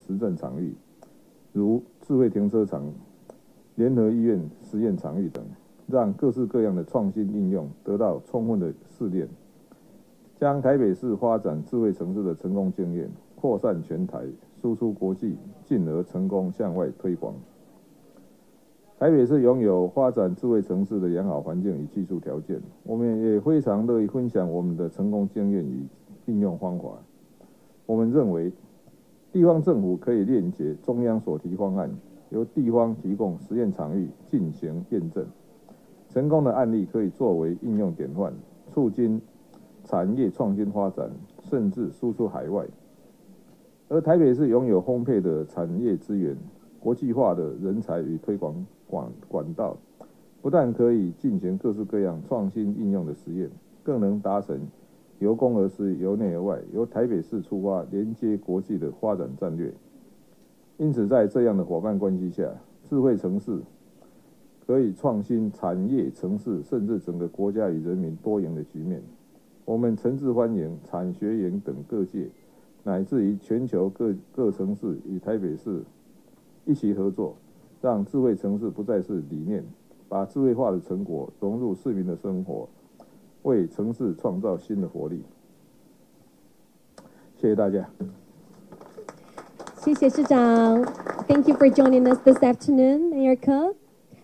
实证场域，如智慧停车场、联合医院实验场域等，让各式各样的创新应用得到充分的试炼，将台北市发展智慧城市的成功经验扩散全台，输出国际，进而成功向外推广。台北市拥有发展智慧城市的良好环境与技术条件，我们也非常乐意分享我们的成功经验与应用方法。我们认为，地方政府可以链接中央所提方案，由地方提供实验场域进行验证，成功的案例可以作为应用典范，促进产业创新发展，甚至输出海外。而台北市拥有丰沛的产业资源、国际化的人才与推广管道，不但可以进行各式各样创新应用的实验，更能达成由公而私、由内而外、由台北市出发连接国际的发展战略。因此，在这样的伙伴关系下，智慧城市可以创新产业、城市，甚至整个国家与人民多赢的局面。我们诚挚欢迎产学研等各界，乃至于全球各城市与台北市一起合作，让智慧城市不再是理念，把智慧化的成果融入市民的生活，为城市创造新的活力。谢谢大家。谢谢市长 ，Thank you for joining us this afternoon, Mayor Ke。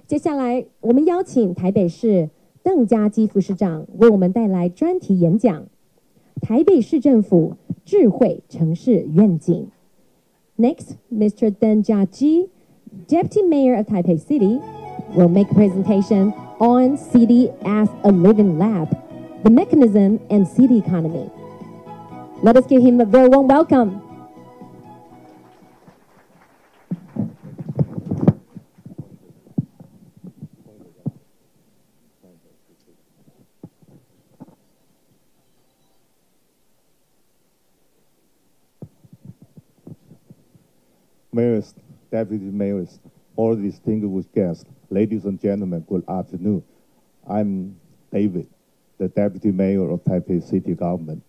接下来，我们邀请台北市邓家基副市长为我们带来专题演讲：台北市政府智慧城市愿景。Next, Mr. Deng Jiaqi, Deputy Mayor of Taipei City, will make a presentation on City as a Living Lab, the mechanism and city economy. Let us give him a very warm welcome. Mayors, deputy mayors, all distinguished guests, ladies and gentlemen, good afternoon. I'm David, the deputy mayor of Taipei City Government.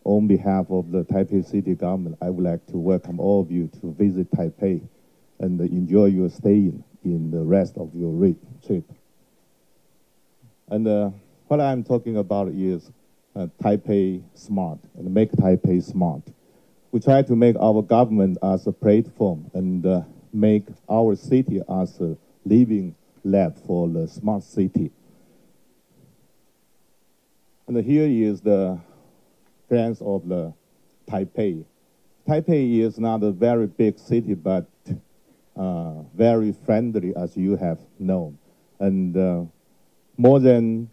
On behalf of the Taipei City Government, I would like to welcome all of you to visit Taipei and enjoy your stay in the rest of your trip. And what I'm talking about is Taipei Smart, and make Taipei smart. We try to make our government as a platform and make our city as a living lab for the smart city. And here is the plans of the Taipei. Taipei is not a very big city, but very friendly, as you have known. And more than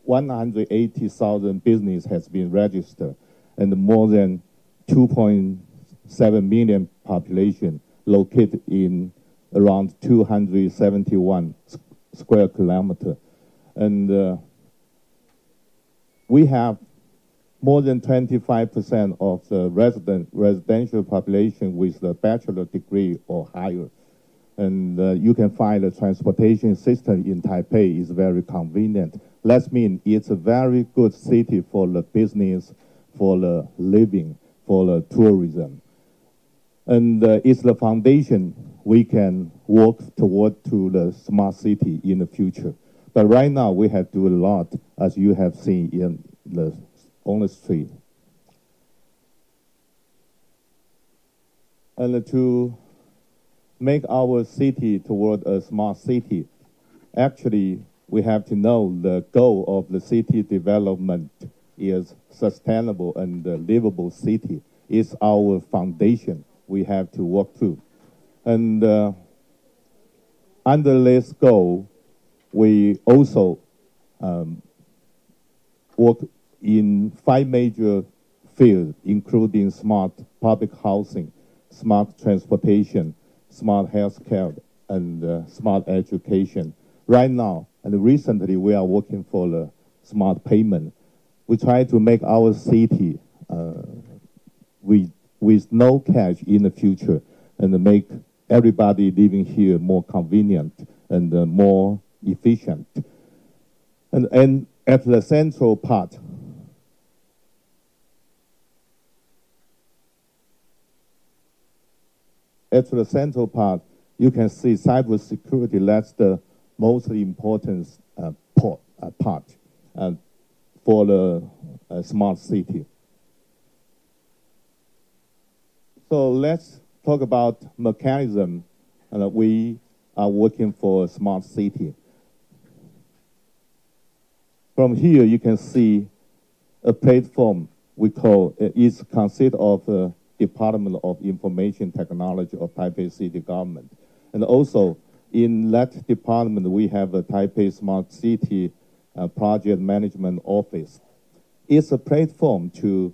180,000 business has been registered, and more than 2.7 million population located in around 271 square kilometer. And we have more than 25% of the residential population with a bachelor degree or higher. And you can find the transportation system in Taipei is very convenient. That means it's a very good city for the business, for the living, for the tourism. And it's the foundation we can work toward to the smart city in the future. But right now we have to do a lot, as you have seen on the street. And to make our city toward a smart city, actually, we have to know the goal of the city development is sustainable and livable city. It's our foundation we have to work to. And under this goal, we also work in 5 major fields, including smart public housing, smart transportation, smart healthcare, and smart education. Right now, and recently, we are working for the smart payment. We try to make our city with no cash in the future, and make everybody living here more convenient and more efficient. And at the central part, at the central part, you can see cybersecurity. That's the most important part for the smart city. So let's talk about mechanism. We are working for a smart city. From here, you can see a platform we call, it consists of Department of Information Technology of Taipei City Government. And also, in that department, we have a Taipei Smart City Project Management Office. It's a platform to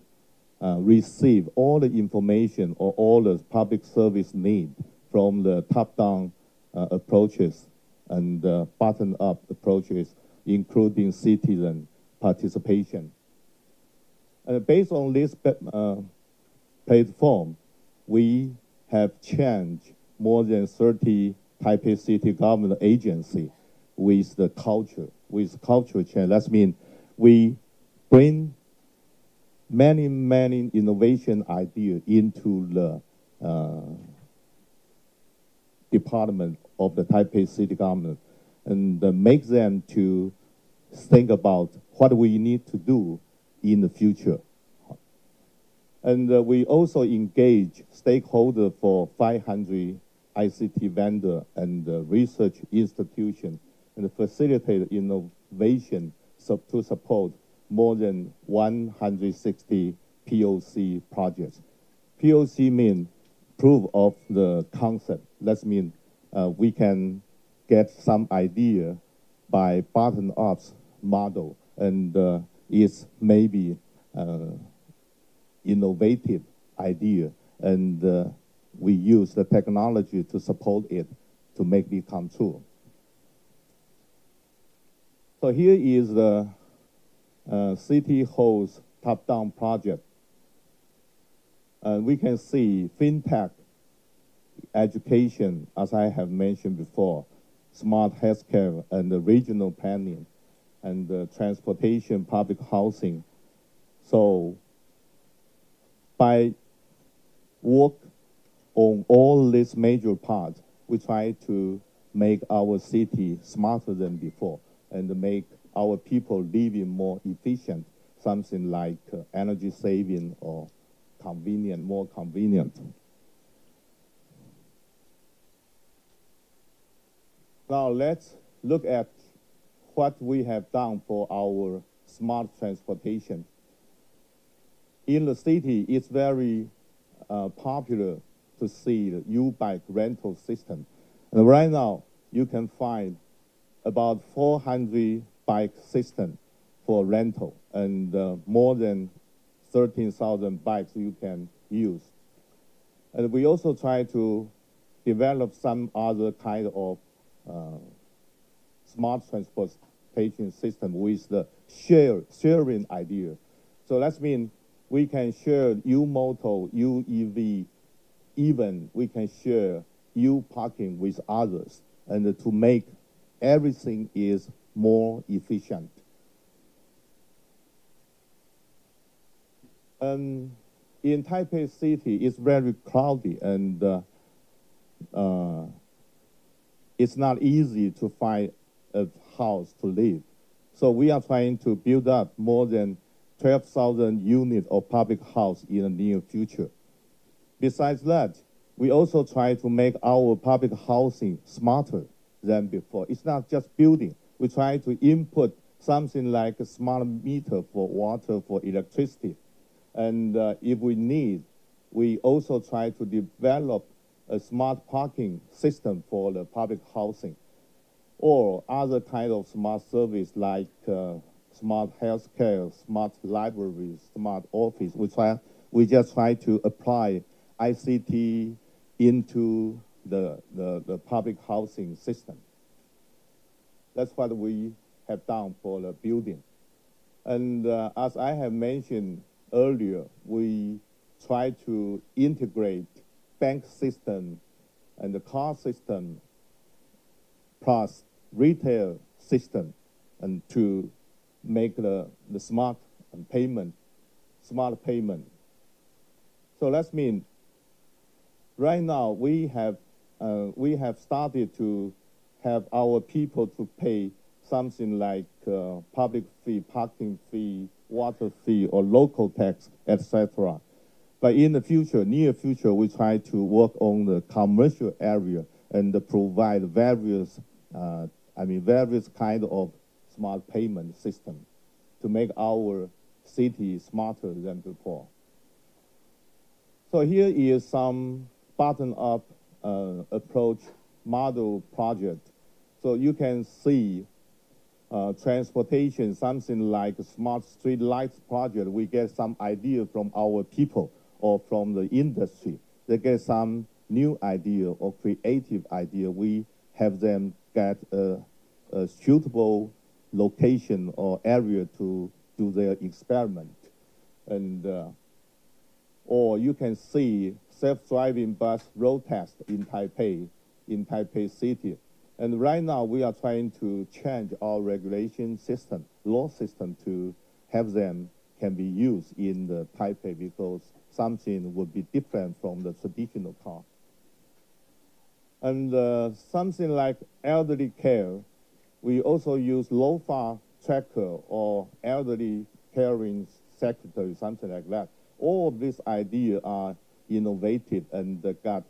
receive all the information or all the public service need from the top-down approaches and bottom-up approaches, including citizen participation. Based on this platform, we have changed more than 30 Taipei City government agencies with the culture change. That means we bring many innovation ideas into the department of the Taipei City government and make them to think about what we need to do in the future. And we also engage stakeholders for 500 ICT vendor and research institution and facilitate innovation to support more than 160 POC projects. POC means proof of the concept. That means we can get some idea by bottom-up model, and it's maybe innovative idea, and we use the technology to support it to make it come true. So here is the City Hall's top-down project. We can see fintech, education, as I have mentioned before, smart healthcare and the regional planning, and transportation, public housing. So by work on all these major parts, we try to make our city smarter than before and make our people living more efficient, something like energy saving or convenient, more convenient. Now let's look at what we have done for our smart transportation. In the city, it's very popular to see the U-bike rental system. And right now, you can find about 400 bike systems for rental and more than 13,000 bikes you can use. And we also try to develop some other kind of smart transportation system with the sharing idea. So that means we can share U-Moto, U-EV, even we can share U-Parking with others, and to make everything is more efficient. In Taipei City, it's very crowded, and it's not easy to find a house to live. So we are trying to build up more than 12,000 units of public house in the near future. Besides that, we also try to make our public housing smarter than before. It's not just building. We try to input something like a smart meter for water, for electricity. And if we need, we also try to develop a smart parking system for the public housing or other kind of smart service like smart healthcare, smart libraries, smart office. We just try to apply ICT into the public housing system. That's what we have done for the building. And as I have mentioned earlier, we try to integrate bank system and the car system plus retail system and to make the smart payment. So that means right now we have started to have our people to pay something like public fee, parking fee, water fee, or local tax, etc. But in the future, near future, we try to work on the commercial area and provide various kind of smart payment system to make our city smarter than before. So here is some bottom-up approach model project. So you can see transportation, something like a smart street lights project. We get some idea from our people or from the industry. They get some new idea or creative idea. We have them get a suitable location or area to do their experiment. And or you can see self-driving bus road test in Taipei City. And right now we are trying to change our regulation system, law system, to have them can be used in the Taipei, because something would be different from the traditional car. And something like elderly care, we also use LOFA tracker or elderly caring secretary, something like that. All of these ideas are innovative and got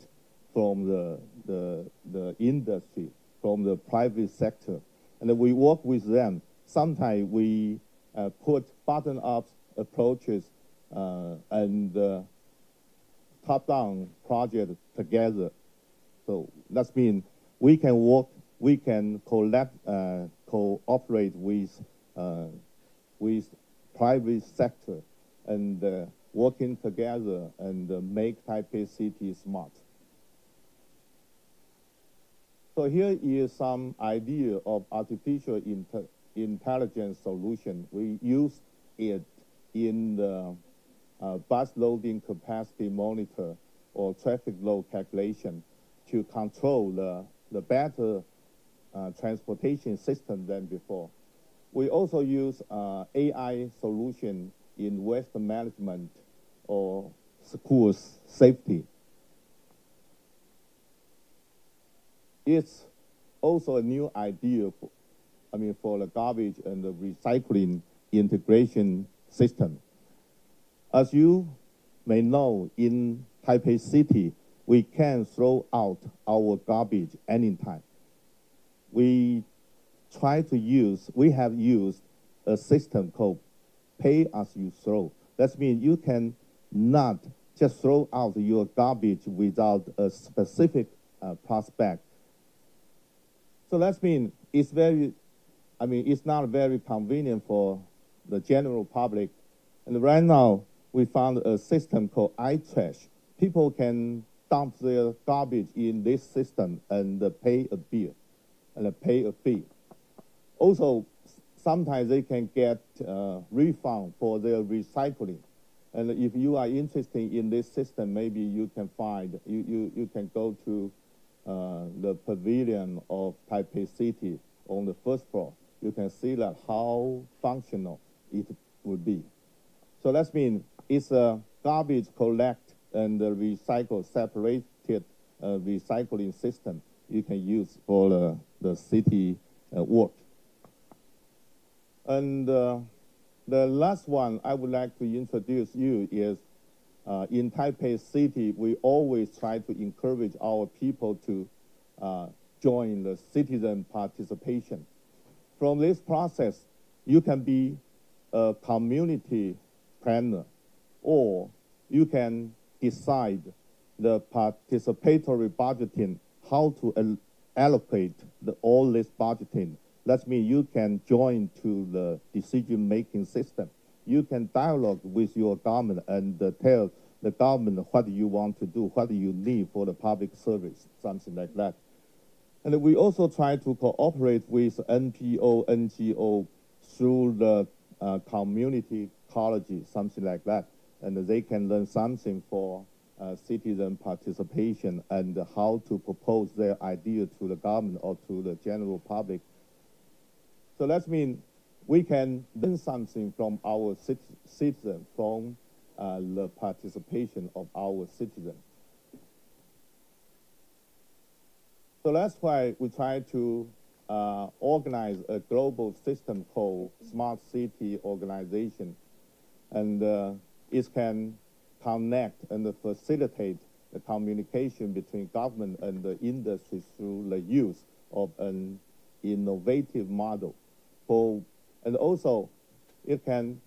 from the industry, from the private sector. And we work with them. Sometimes we put bottom-up approaches and top-down projects together. So that means we can work, we can cooperate with private sector and working together and make Taipei City smart. So here is some idea of artificial intelligence solution. We use it in the bus loading capacity monitor or traffic load calculation to control the better transportation system than before. We also use AI solution in waste management or school safety. It's also a new idea for the garbage and the recycling integration system. As you may know, in Taipei City, we can throw out our garbage anytime. We have used a system called pay as you throw. That means you can not just throw out your garbage without a specific prospect. So that means it's not very convenient for the general public. And right now, we found a system called iTrash. People can dump their garbage in this system and pay a bill and pay a fee. Also, sometimes they can get refund for their recycling. And if you are interested in this system, maybe you can you can go to the pavilion of Taipei City on the first floor. You can see that how functional it would be. So that means it's a garbage collect and recycle separated recycling system you can use for the city work. And the last one I would like to introduce you is in Taipei City, we always try to encourage our people to join the citizen participation. From this process, you can be a community planner, or you can decide the participatory budgeting, how to allocate all this budgeting. That means you can join to the decision-making system. You can dialogue with your government and tell the government what you want to do, what you need for the public service, something like that. And we also try to cooperate with NGO through the community colleges, something like that. And they can learn something for citizen participation and how to propose their idea to the government or to the general public. So that means we can learn something from our citizens, from the participation of our citizens. So that's why we try to organize a global system called Smart City Organization. And it can connect and facilitate the communication between government and the industry through the use of an innovative model. And also, it can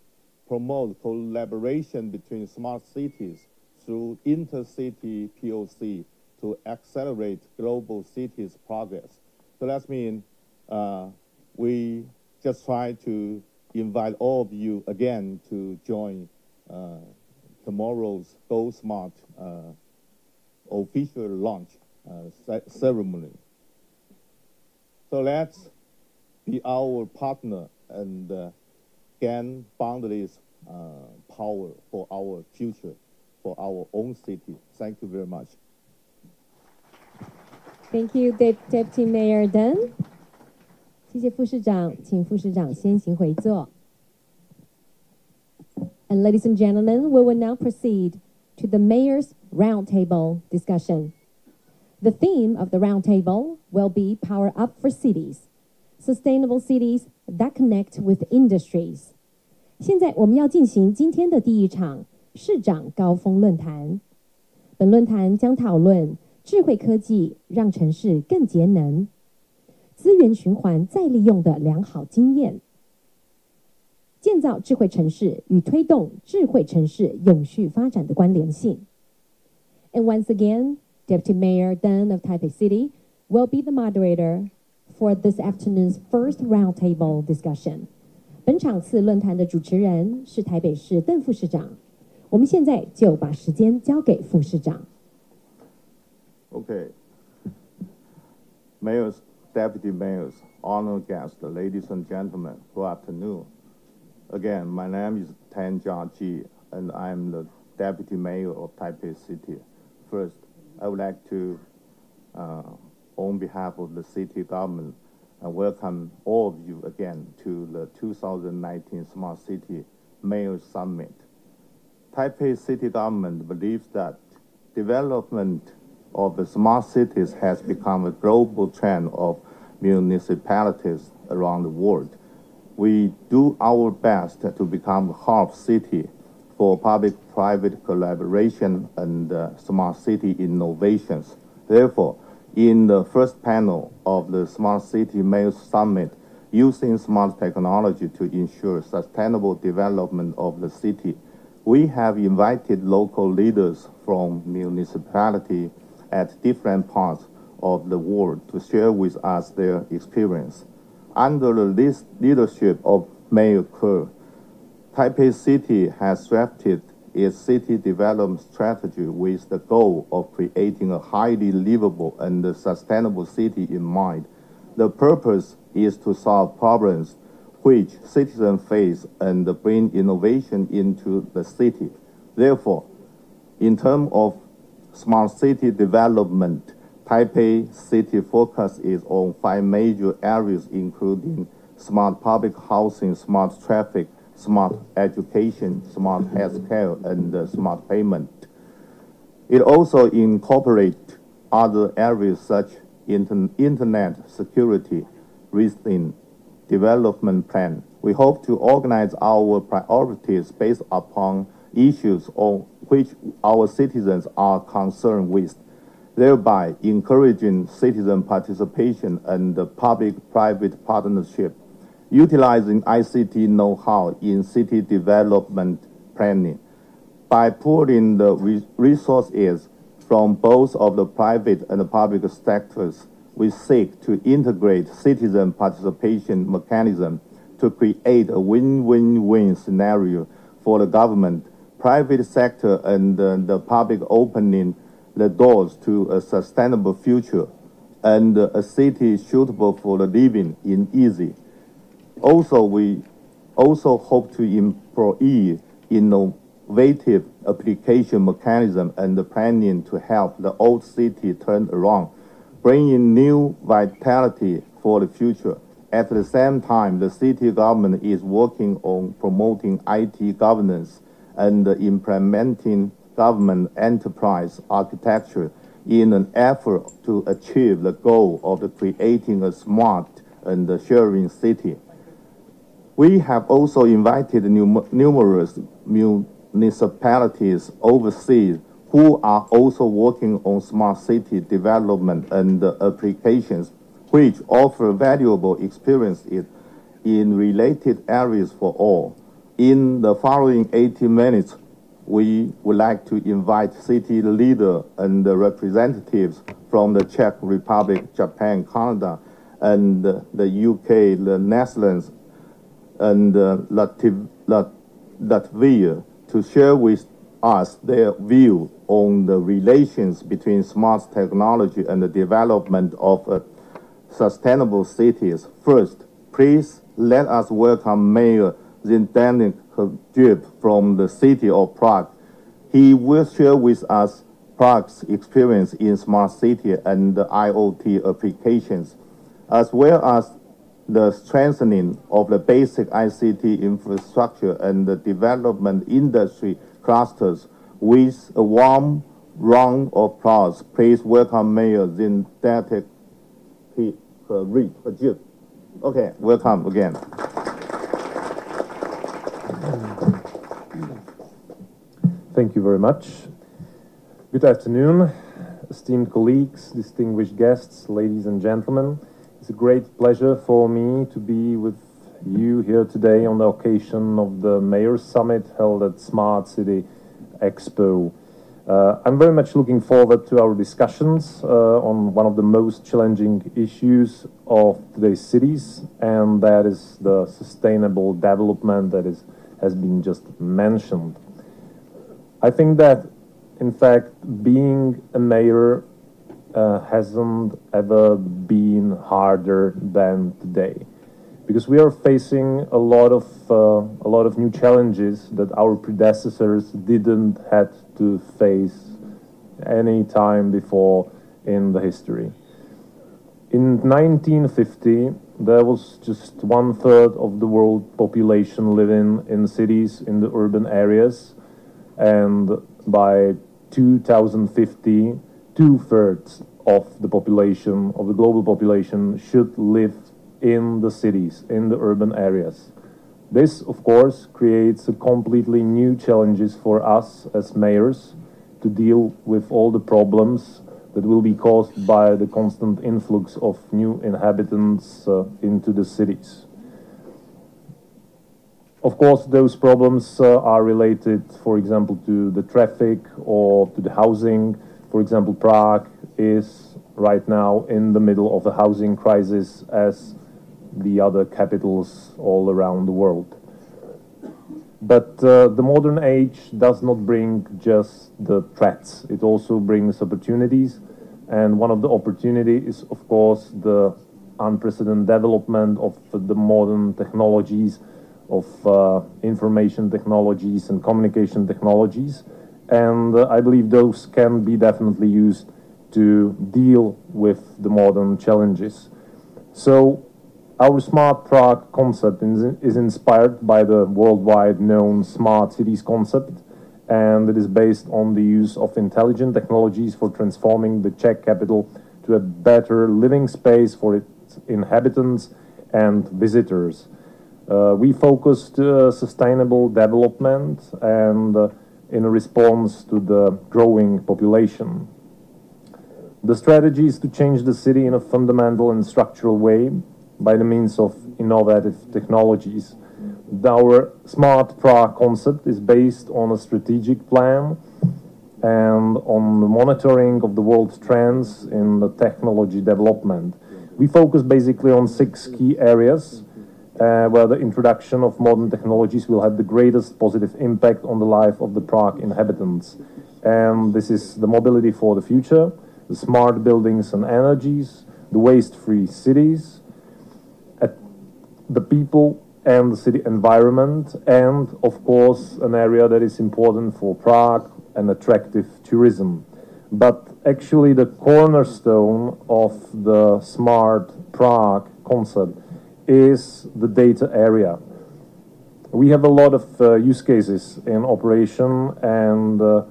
promote collaboration between smart cities through intercity POC to accelerate global cities progress. So that means we just try to invite all of you again to join tomorrow's Go Smart official launch ceremony. So let's be our partner and gain boundless power for our future, for our own city. Thank you very much. Thank you, Deputy Mayor Dunn. 谢谢副市长，请副市长先行回座。And ladies and gentlemen, we will now proceed to the Mayor's Roundtable discussion. The theme of the roundtable will be Power Up for Cities, Sustainable Cities that Connect with Industries. 现在我们要进行今天的第一场市长高峰论坛。本论坛将讨论智慧科技让城市更节能，资源循环再利用的良好经验，建造智慧城市与推动智慧城市永续发展的关联性。And once again, Deputy Mayor Dunn of Taipei City will be the moderator for this afternoon's first roundtable discussion. 本场次论坛的主持人是台北市邓副市长。我们现在就把时间交给副市长。Okay. Mayors, deputy mayors, honored guests, ladies and gentlemen, good afternoon. Again, my name is Tan Jia, and I'm the deputy mayor of Taipei City. First, I would like to, on behalf of the city government, welcome all of you again to the 2019 Smart City Mayor Summit. Taipei City government believes that development of the smart cities has become a global trend of municipalities around the world. We do our best to become a hub city for public-private collaboration and smart city innovations. Therefore, in the first panel of the Smart City Mayor Summit, using smart technology to ensure sustainable development of the city, we have invited local leaders from municipality at different parts of the world to share with us their experience. Under the leadership of Mayor Kerr, Taipei City has drafted its city development strategy with the goal of creating a highly livable and sustainable city in mind. The purpose is to solve problems which citizens face and bring innovation into the city. Therefore, in terms of smart city development, Taipei City focus is on 5 major areas, including smart public housing, smart traffic, smart education, smart healthcare, and smart payment. It also incorporates other areas such as internet security within development plan. We hope to organize our priorities based upon issues on which our citizens are concerned with, thereby encouraging citizen participation and public-private partnership, utilizing ICT know-how in city development planning. By pooling the resources from both of the private and the public sectors, we seek to integrate citizen participation mechanism to create a win-win-win scenario for the government, private sector, and the public, opening the doors to a sustainable future and a city suitable for the living in easy. Also, we also hope to employ innovative application mechanism and the planning to help the old city turn around, bringing new vitality for the future. At the same time, the city government is working on promoting IT governance and implementing government enterprise architecture in an effort to achieve the goal of creating a smart and sharing city. We have also invited numerous municipalities overseas who are also working on smart city development and applications, which offer valuable experiences in related areas for all. In the following 80 minutes, we would like to invite city leaders and representatives from the Czech Republic, Japan, Canada, and the UK, the Netherlands, and Latvia to share with us their view on the relations between smart technology and the development of sustainable cities. First, please let us welcome Mayor Zdeněk Hřib from the city of Prague. He will share with us Prague's experience in smart city and IoT applications, as well as the strengthening of the basic ICT infrastructure and the development industry clusters. With a warm round of applause, please welcome Mayor Zdeněk Hřib. Okay, welcome again. Thank you very much. Good afternoon, esteemed colleagues, distinguished guests, ladies and gentlemen. It's a great pleasure for me to be with you here today on the occasion of the Mayor's Summit held at Smart City Expo. I'm very much looking forward to our discussions on one of the most challenging issues of today's cities, and that is the sustainable development that has been just mentioned. I think that, in fact, being a mayor hasn't ever been harder than today, because we are facing a lot of new challenges that our predecessors didn't have to face any time before in the history. In 1950, there was just 1/3 of the world population living in cities, in the urban areas, and by 2050, 2/3 of the population, of the global population, should live in the cities, in the urban areas. This, of course, creates a completely new challenges for us as mayors to deal with all the problems that will be caused by the constant influx of new inhabitants into the cities. Of course, those problems are related, for example, to the traffic or to the housing. For example, Prague is right now in the middle of a housing crisis, as the other capitals all around the world. But the modern age does not bring just the threats. It also brings opportunities. And one of the opportunities is, of course, the unprecedented development of the modern technologies, of information technologies and communication technologies. And I believe those can be definitely used to deal with the modern challenges. So our Smart Prague concept is inspired by the worldwide known smart cities concept, and it is based on the use of intelligent technologies for transforming the Czech capital to a better living space for its inhabitants and visitors. We focused sustainable development and in response to the growing population. The strategy is to change the city in a fundamental and structural way by the means of innovative technologies. Our Smart Prague concept is based on a strategic plan and on the monitoring of the world trends in the technology development. We focus basically on 6 key areas where the introduction of modern technologies will have the greatest positive impact on the life of the Prague inhabitants. And this is the mobility for the future, the smart buildings and energies, the waste-free cities, the people and the city environment, and of course an area that is important for Prague, an attractive tourism. But actually the cornerstone of the Smart Prague concept is the data area. We have a lot of use cases in operation and a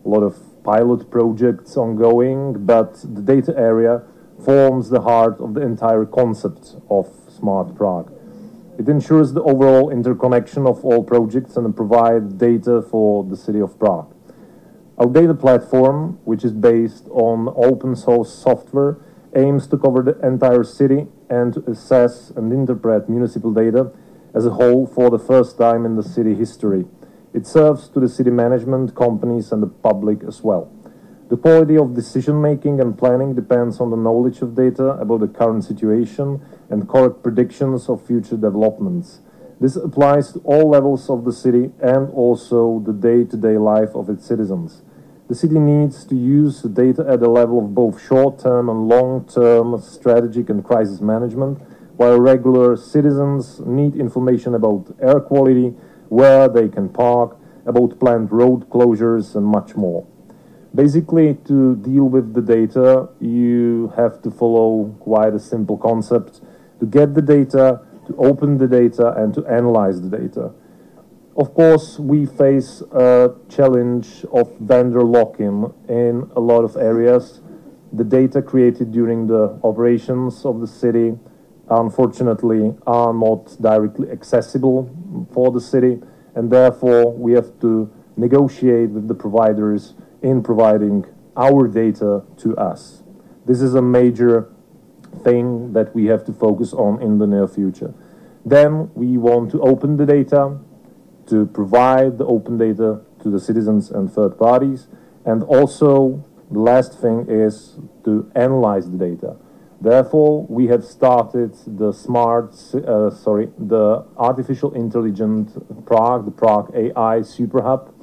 lot of pilot projects ongoing, but the data area forms the heart of the entire concept of Smart Prague. It ensures the overall interconnection of all projects and provides data for the city of Prague. Our data platform, which is based on open source software, aims to cover the entire city and to assess and interpret municipal data as a whole for the first time in the city history. It serves to the city management, companies and the public as well. The quality of decision-making and planning depends on the knowledge of data about the current situation and correct predictions of future developments. This applies to all levels of the city and also the day-to-day life of its citizens. The city needs to use the data at the level of both short-term and long-term strategic and crisis management, while regular citizens need information about air quality, where they can park, about planned road closures and much more. Basically, to deal with the data, you have to follow quite a simple concept: to get the data, to open the data, and to analyze the data. Of course, we face a challenge of vendor lock-in in a lot of areas. The data created during the operations of the city, unfortunately, are not directly accessible for the city, and therefore we have to negotiate with the providers in providing our data to us. This is a major thing that we have to focus on in the near future. Then we want to open the data, to provide the open data to the citizens and third parties, and also the last thing is to analyze the data. Therefore, we have started the the artificial intelligent Prague, the Prague AI Super Hub,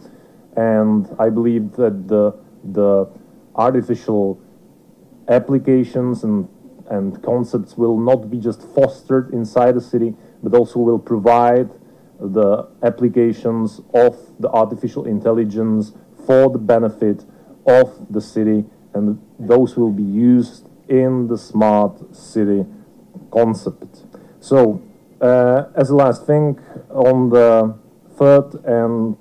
and I believe that the artificial applications and concepts will not be just fostered inside the city, but also will provide the applications of the artificial intelligence for the benefit of the city, and those will be used in the smart city concept. So, as a last thing, on the 3rd and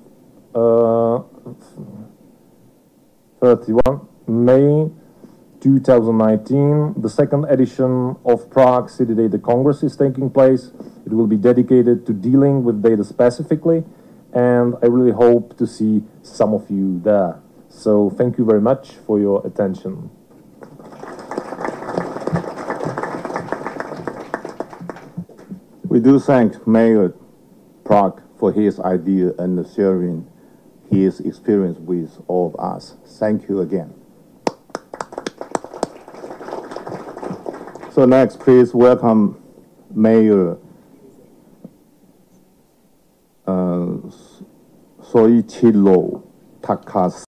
31 May 2019, the second edition of Prague City Data Congress is taking place. It will be dedicated to dealing with data specifically, and I really hope to see some of you there. So thank you very much for your attention. We do thank Mayor Prague for his idea and sharing his experience with all of us. Thank you again. So next, please welcome Mayor Soichiro Takase.